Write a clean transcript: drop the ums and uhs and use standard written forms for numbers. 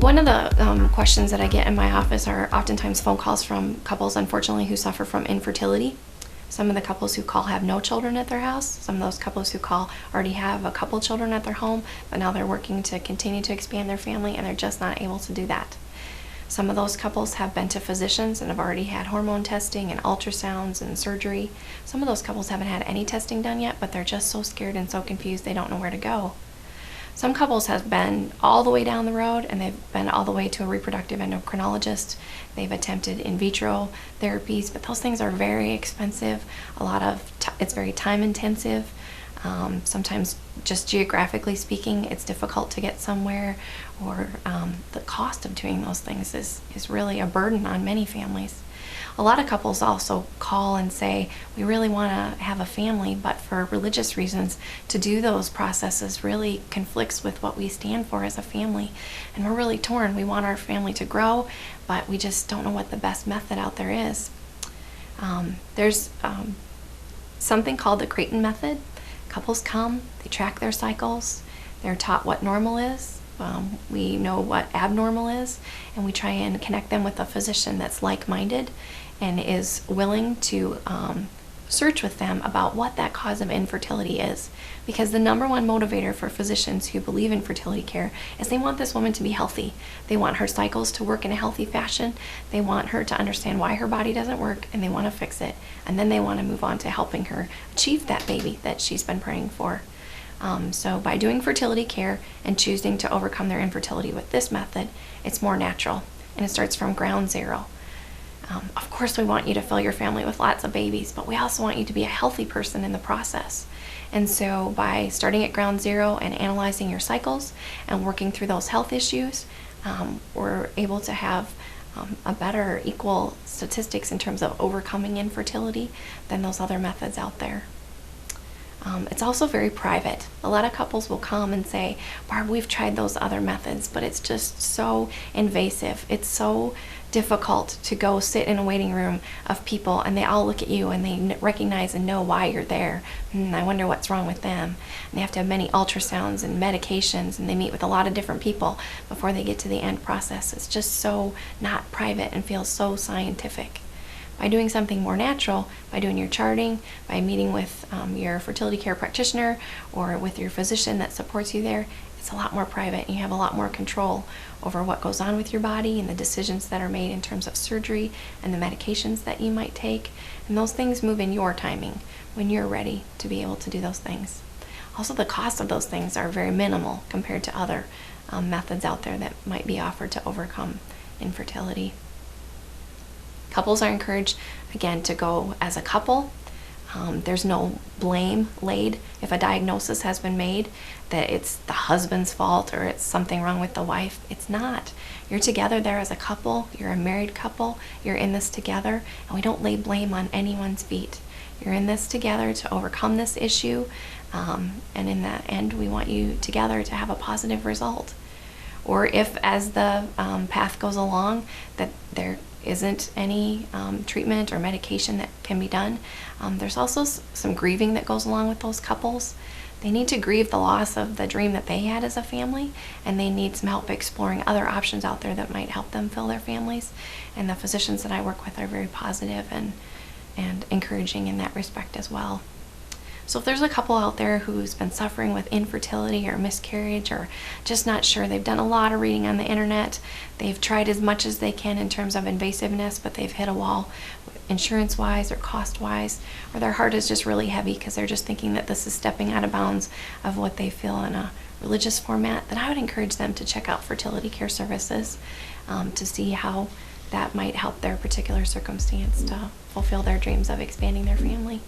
One of the questions that I get in my office are oftentimes phone calls from couples, unfortunately, who suffer from infertility. Some of the couples who call have no children at their house. Some of those couples who call already have a couple children at their home, but now they're working to continue to expand their family and they're just not able to do that. Some of those couples have been to physicians and have already had hormone testing and ultrasounds and surgery. Some of those couples haven't had any testing done yet, but they're just so scared and so confused they don't know where to go. Some couples have been all the way down the road and they've been all the way to a reproductive endocrinologist. They've attempted in vitro therapies, but those things are very expensive. It's very time intensive. Sometimes just geographically speaking, it's difficult to get somewhere, or the cost of doing those things is really a burden on many families. A lot of couples also call and say, we really want to have a family, but for religious reasons, to do those processes really conflicts with what we stand for as a family. And we're really torn. We want our family to grow, but we just don't know what the best method out there is. There's something called the Creighton method. Couples come, they track their cycles, they're taught what normal is. We know what abnormal is, and we try and connect them with a physician that's like-minded and is willing to search with them about what that cause of infertility is. Because the number one motivator for physicians who believe in fertility care is they want this woman to be healthy. They want her cycles to work in a healthy fashion. They want her to understand why her body doesn't work, and they want to fix it. And then they want to move on to helping her achieve that baby that she's been praying for. So by doing fertility care and choosing to overcome their infertility with this method, it's more natural, and it starts from ground zero. Of course, we want you to fill your family with lots of babies, but we also want you to be a healthy person in the process. And so by starting at ground zero and analyzing your cycles and working through those health issues, we're able to have a better equal statistics in terms of overcoming infertility than those other methods out there. It's also very private. A lot of couples will come and say, Barb, we've tried those other methods, but it's just so invasive. It's so difficult to go sit in a waiting room of people and they all look at you and they recognize and know why you're there. I wonder what's wrong with them. And they have to have many ultrasounds and medications, and they meet with a lot of different people before they get to the end process. It's just so not private and feels so scientific. By doing something more natural, by doing your charting, by meeting with your fertility care practitioner or with your physician that supports you there, it's a lot more private, and you have a lot more control over what goes on with your body and the decisions that are made in terms of surgery and the medications that you might take. And those things move in your timing when you're ready to be able to do those things. Also, the cost of those things are very minimal compared to other methods out there that might be offered to overcome infertility. Couples are encouraged, again, to go as a couple. There's no blame laid if a diagnosis has been made that it's the husband's fault or it's something wrong with the wife. It's not. You're together there as a couple. You're a married couple. You're in this together, and we don't lay blame on anyone's feet. You're in this together to overcome this issue, and in the end, we want you together to have a positive result. Or if, as the path goes along, that there isn't any treatment or medication that can be done, there's also some grieving that goes along with those couples. They need to grieve the loss of the dream that they had as a family, and they need some help exploring other options out there that might help them fill their families. And the physicians that I work with are very positive and encouraging in that respect as well. So if there's a couple out there who's been suffering with infertility or miscarriage or just not sure, they've done a lot of reading on the internet, they've tried as much as they can in terms of invasiveness, but they've hit a wall insurance-wise or cost-wise, or their heart is just really heavy because they're just thinking that this is stepping out of bounds of what they feel in a religious format, then I would encourage them to check out fertility care services to see how that might help their particular circumstance to fulfill their dreams of expanding their family.